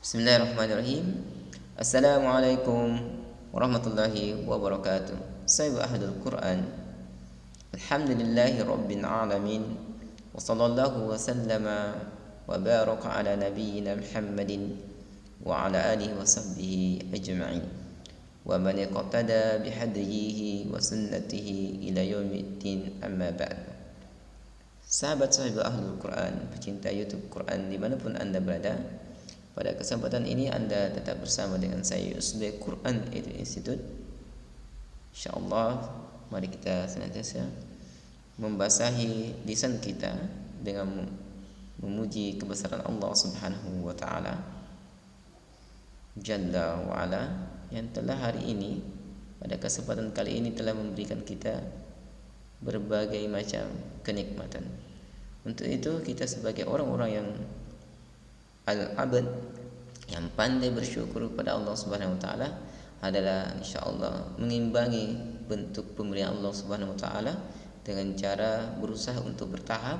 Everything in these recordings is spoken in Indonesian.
Bismillahirrahmanirrahim. Assalamualaikum warahmatullahi wabarakatuh. Saya Ahlul Quran. Alhamdulillahi rabbil alamin. Wa sallallahu wa sallama wa baraka ala nabiyyina Muhammadin wa ala alihi wa sahbihi ajma'in. Wa man iqtada bihadiyihi wa sunnatihi ila yaumiddin, amma ba'd. Sahabat Ahlul Quran, pecinta YouTube Quran dimanapun Anda berada, pada kesempatan ini Anda tetap bersama dengan saya Usbe Quran Institute. InsyaAllah mari kita senantiasa membasahi lisan kita dengan memuji kebesaran Allah Subhanahu wa taala Jalla wa ala, yang telah hari ini pada kesempatan kali ini telah memberikan kita berbagai macam kenikmatan. Untuk itu kita sebagai orang-orang yang al-abad, yang pandai bersyukur kepada Allah Subhanahu wa taala, adalah insyaallah mengimbangi bentuk pemberian Allah Subhanahu wa taala dengan cara berusaha untuk bertahap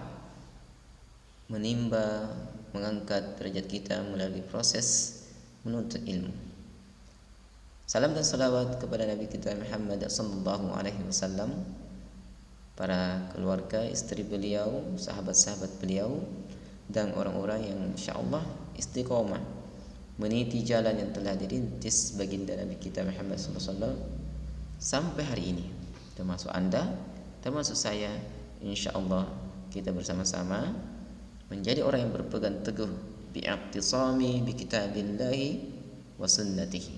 menimba, mengangkat derajat kita melalui proses menuntut ilmu. Salam dan salawat kepada Nabi kita Muhammad sallallahu alaihi wasallam, para keluarga, istri beliau, sahabat-sahabat beliau, dan orang-orang yang insyaallah istiqomah meniti jalan yang telah dirintis baginda Nabi kita Muhammad SAW sampai hari ini, termasuk Anda, termasuk saya. Insyaallah kita bersama-sama menjadi orang yang berpegang teguh bi'iktisami bi kitabillahi wa sunnatihi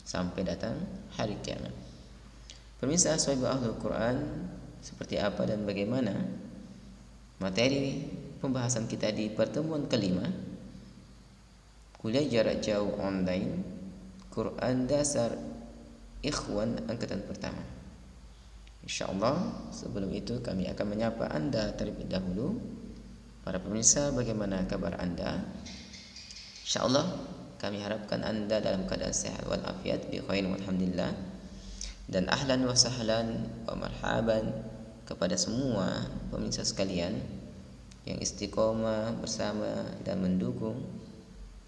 sampai datang hari kiamat. Pemirsa Shahibul Ahlul Quran, seperti apa dan bagaimana materi pembahasan kita di pertemuan kelima, kuliah jarak jauh online Quran Dasar Ikhwan angkatan pertama. InsyaAllah sebelum itu kami akan menyapa Anda terlebih dahulu. Para pemirsa, bagaimana kabar Anda? InsyaAllah kami harapkan Anda dalam keadaan sehat walafiat, bi khairin walhamdulillah. Dan ahlan wa sahlan wa marhaban kepada semua pemirsa sekalian yang istiqomah bersama dan mendukung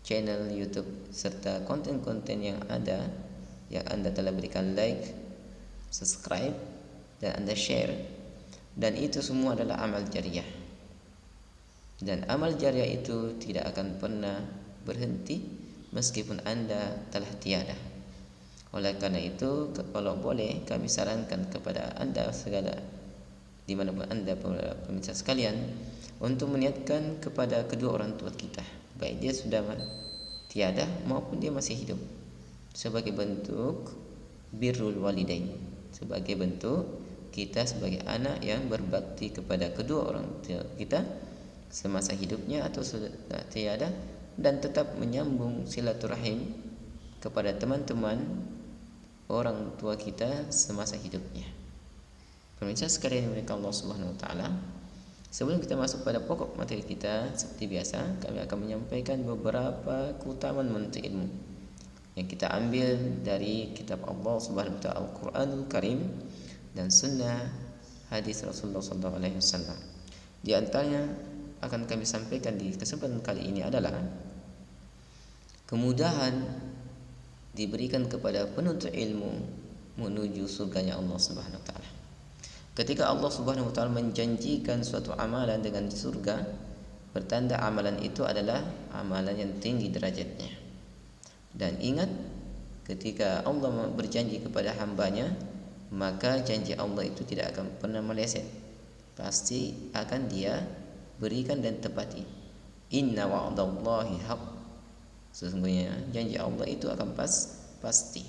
channel YouTube serta konten-konten yang ada, yang Anda telah berikan like, subscribe, dan Anda share. Dan itu semua adalah amal jariah. Dan amal jariah itu tidak akan pernah berhenti meskipun Anda telah tiada. Oleh karena itu, kalau boleh kami sarankan kepada Anda segala dimanapun Anda pemirsa sekalian, untuk meniatkan kepada kedua orang tua kita, baik dia sudah tiada maupun dia masih hidup, sebagai bentuk birrul walidain, sebagai bentuk kita sebagai anak yang berbakti kepada kedua orang tua kita semasa hidupnya atau sudah tiada, dan tetap menyambung silaturahim kepada teman-teman orang tua kita semasa hidupnya. Pemirsa sekalian yang Allah Subhanahu wa taala, sebelum kita masuk pada pokok materi kita, seperti biasa kami akan menyampaikan beberapa keutamaan menuntut ilmu yang kita ambil dari kitab Allah Subhanahu wa taala Al-Qur'anul Karim dan sunnah hadis Rasulullah sallallahu alaihi wasallam. Di antaranya akan kami sampaikan di kesempatan kali ini adalah kemudahan diberikan kepada penuntut ilmu menuju surganya Allah Subhanahu wa taala. Ketika Allah Subhanahu wa taala menjanjikan suatu amalan dengan surga, bertanda amalan itu adalah amalan yang tinggi derajatnya. Dan ingat, ketika Allah berjanji kepada hambanya, maka janji Allah itu tidak akan pernah meleset. Pasti akan dia berikan dan tepati. Inna wa'dallahi haq. Sesungguhnya janji Allah itu akan pasti.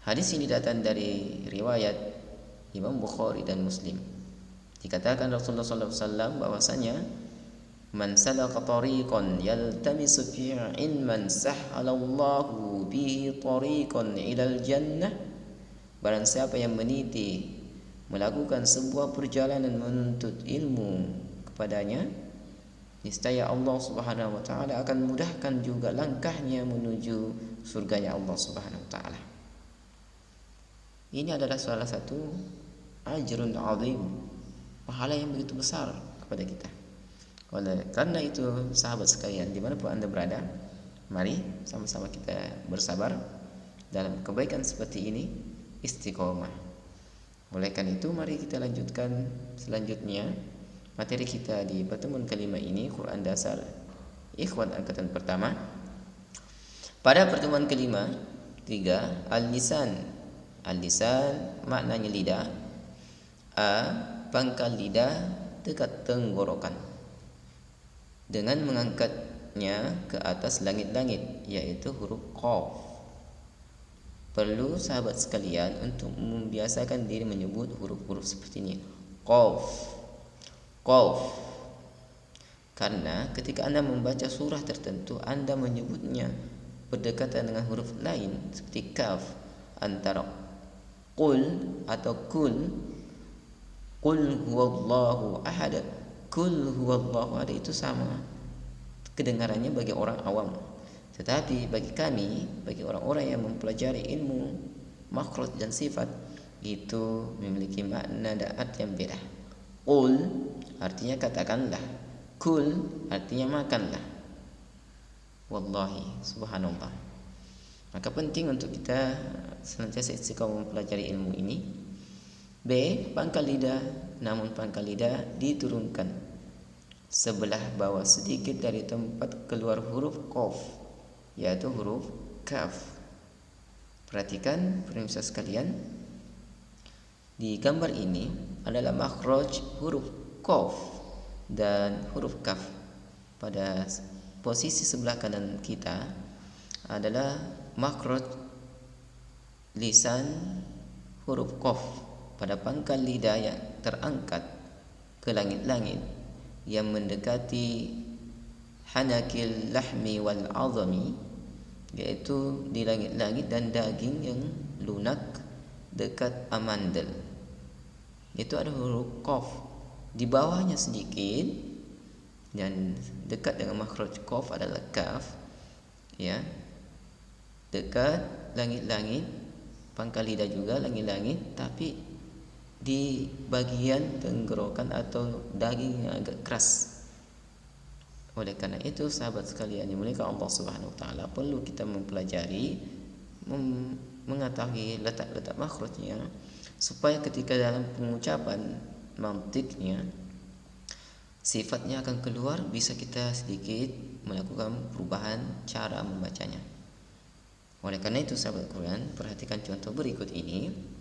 Hadis ini datang dari riwayat Imam Bukhari dan Muslim. Dikatakan Rasulullah SAW bahwasanya, man salaka tariqan yaltamisu fihi ilman sahhalallahu bihi tariqan ilal jannah, barang siapa yang meniti melakukan sebuah perjalanan menuntut ilmu kepadanya, niscaya Allah Subhanahu wa taala akan mudahkan juga langkahnya menuju surganya Allah Subhanahu wa taala. Ini adalah salah satu ajrun azim, pahala yang begitu besar kepada kita. Oleh karena itu, sahabat sekalian, dimanapun Anda berada, Mari sama-sama kita bersabar dalam kebaikan seperti ini, istiqomah. Oleh karena itu, mari kita lanjutkan selanjutnya materi kita di pertemuan kelima ini, Quran Dasar Ikhwan angkatan pertama. Pada pertemuan kelima, 3, al-lisan. Al-lisan maknanya lidah. A, pangkal lidah dekat tenggorokan dengan mengangkatnya ke atas langit-langit, yaitu huruf Qaf. Perlu sahabat sekalian untuk membiasakan diri menyebut huruf-huruf seperti ini. Qaf, Qaf. Karena ketika Anda membaca surah tertentu, Anda menyebutnya berdekatan dengan huruf lain seperti kaf, antara qul atau kul. Qul huwallahu ahad, kul huwallahu ahad itu sama kedengarannya bagi orang awam. Tetapi bagi kami, bagi orang-orang yang mempelajari ilmu makhraj dan sifat, itu memiliki makna dan arti yang beda. Qul artinya katakanlah, kul artinya makanlah. Wallahi subhanallah. Maka penting untuk kita senantiasa istiqomah mempelajari ilmu ini. B, pangkal lidah, namun pangkal lidah diturunkan sebelah bawah sedikit dari tempat keluar huruf Qaf, yaitu huruf kaf. Perhatikan pemirsa sekalian, di gambar ini adalah makhraj huruf Qaf dan huruf kaf. Pada posisi sebelah kanan kita adalah makhraj lisan huruf Qaf pada pangkal lidah yang terangkat ke langit-langit yang mendekati hanakil lahmi wal azami, yaitu di langit-langit dan daging yang lunak dekat amandel. Itu ada huruf Qaf. Di bawahnya sedikit dan dekat dengan makhraj Qaf adalah kaf, ya, dekat langit-langit, pangkal lidah juga langit-langit, tapi di bagian tenggorokan atau daging yang agak keras. Oleh karena itu, sahabat sekalian yang dimuliakan Allah Subhanahu wa taala, perlu kita mempelajari, mengetahui letak-letak makhrajnya, supaya ketika dalam pengucapan mantiknya sifatnya akan keluar, bisa kita sedikit melakukan perubahan cara membacanya. Oleh karena itu, sahabat Quran, perhatikan contoh berikut ini.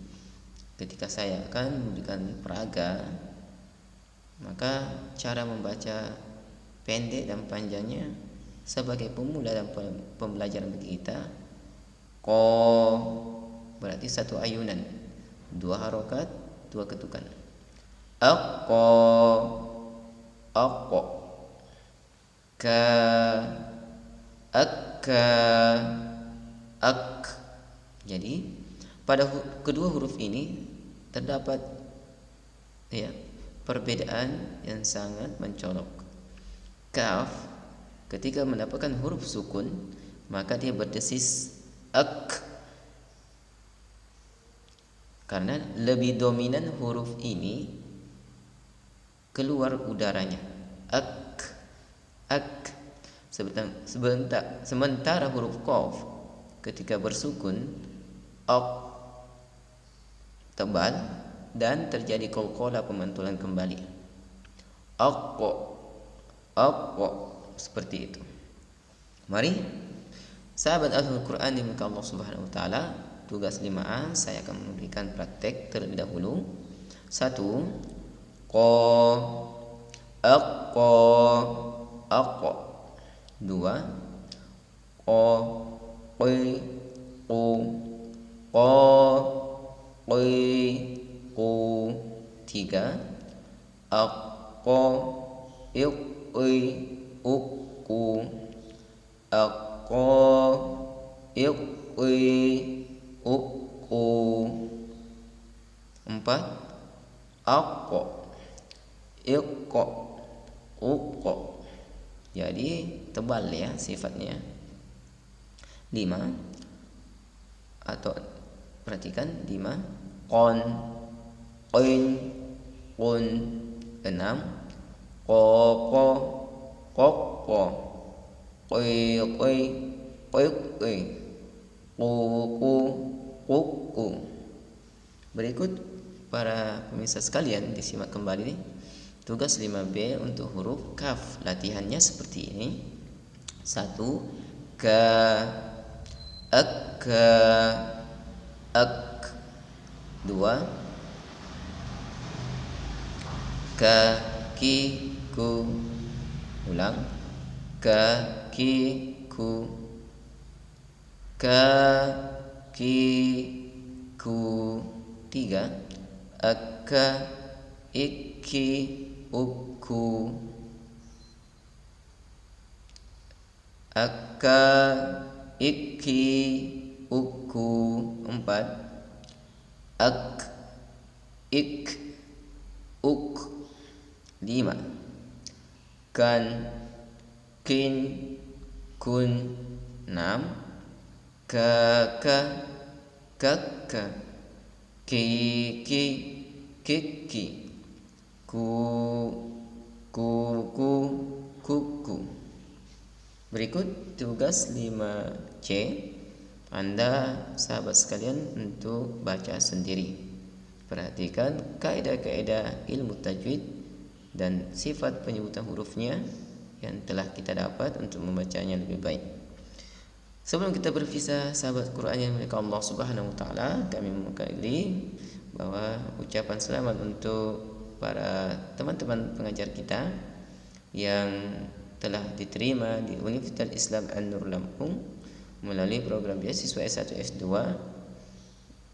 Ketika saya akan memberikan peraga, maka cara membaca pendek dan panjangnya sebagai pemula dan pembelajaran bagi kita. Ko berarti satu ayunan, 2 harokat, 2 ketukan. Aqqa, aqqa. Ka, akka, ak. Jadi pada kedua huruf ini terdapat, ya, perbedaan yang sangat mencolok. Kaf ketika mendapatkan huruf sukun, maka dia berdesis ak, karena lebih dominan huruf ini keluar udaranya. Ak, ak. Sementara huruf Qaf ketika bersukun, ak, tebal dan terjadi qalqalah, pemantulan kembali. Aqqa, aqqa, seperti itu. Mari sahabat Al-Quran dimuliakan Allah Subhanahu wa taala, tugas 5A saya akan memberikan praktek terlebih dahulu. 1, qa, aqqa, aqqa. 2, qa, qi, qu, qa, qu. 3, aqqa, iqqi, uqqu, aqqa, iqqi, uqqu. 4, aqqa, iqqa, uqqa. Jadi tebal ya sifatnya. 5, atau perhatikan 5, qon, qin, qun. 6, qoqo, qoqqo, qi, Ququ. Berikut para pemirsa sekalian, disimak kembali nih. Tugas 5B untuk huruf kaf. Latihannya seperti ini. 1. Ka, ak, ak. 2. Kaki, ku. Ulang. Kaki, ku. Kaki, ku. 3. Aka, iki, uku. Aka, iki, uku. 4. Ak, ik, uk. 5. Kan, kin, kun. 6. Kaka, kaka. Kiki, kiki. Kuku, kuku. Berikut tugas 5C. Anda sahabat sekalian untuk baca sendiri. Perhatikan kaidah-kaidah ilmu tajwid dan sifat penyebutan hurufnya yang telah kita dapat untuk membacanya lebih baik. Sebelum kita berpisah, sahabat Quran yang milik Allah Subhanahu wa taala, kami mengakui bahwa ucapan selamat untuk para teman-teman pengajar kita yang telah diterima di Universitas Islam An-Nur Lampung melalui program beasiswa S1 S2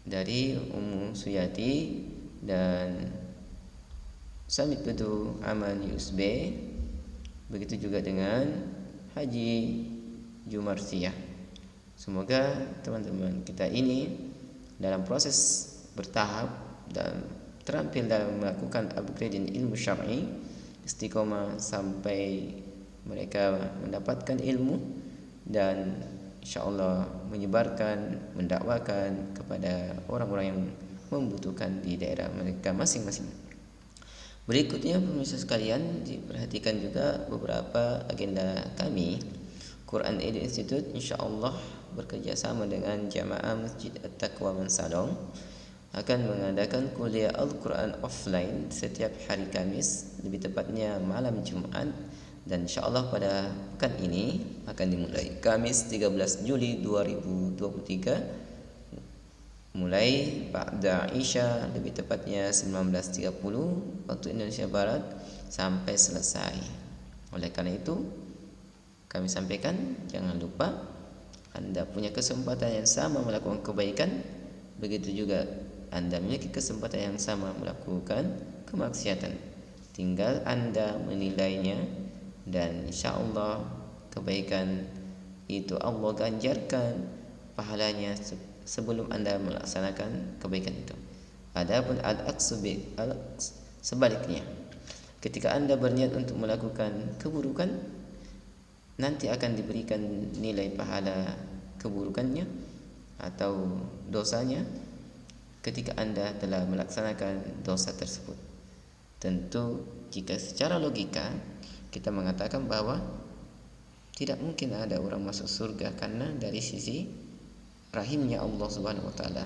dari Ummu Suyati dan Samit Bedu Aman USB. Begitu juga dengan Haji Jumarsiyah. Semoga teman-teman kita ini dalam proses bertahap dan terampil dalam melakukan upgrading ilmu syar'i, istiqomah sampai mereka mendapatkan ilmu dan insyaallah menyebarkan, mendakwakan kepada orang-orang yang membutuhkan di daerah mereka masing-masing. Berikutnya pemirsa sekalian, diperhatikan juga beberapa agenda kami. Quran Aid Institute insyaallah bekerjasama dengan Jamaah Masjid At-Taqwa Mansadong akan mengadakan kuliah Al-Quran offline setiap hari Kamis, lebih tepatnya malam Jumat, dan insyaallah pada pekan ini akan dimulai Kamis 13 Juli 2023 mulai ba'da Isya, lebih tepatnya 19.30 waktu Indonesia Barat sampai selesai. Oleh karena itu kami sampaikan, jangan lupa Anda punya kesempatan yang sama melakukan kebaikan, begitu juga Anda memiliki kesempatan yang sama melakukan kemaksiatan. Tinggal Anda menilainya, dan insyaallah kebaikan itu Allah ganjarkan pahalanya sebelum Anda melaksanakan kebaikan itu. Adapun sebaliknya, ketika Anda berniat untuk melakukan keburukan, nanti akan diberikan nilai pahala keburukannya atau dosanya ketika Anda telah melaksanakan dosa tersebut. Tentu jika secara logika kita mengatakan bahwa tidak mungkin ada orang masuk surga karena dari sisi rahimnya Allah Subhanahu wa taala.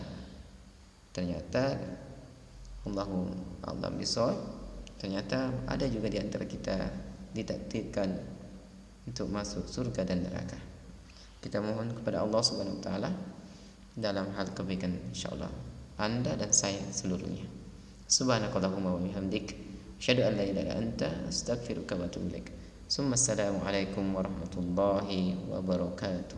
Ternyata Allahu a'lam bishawab, ternyata ada juga di antara kita ditakdirkan untuk masuk surga dan neraka. Kita mohon kepada Allah Subhanahu wa taala dalam hal kebaikan insyaallah Anda dan saya seluruhnya. Subhanakallahumma wa bihamdik, asyhadu an la ilaha illa anta, astaghfiruka wa atubu ilaik. Assalamualaikum warahmatullahi wabarakatuh.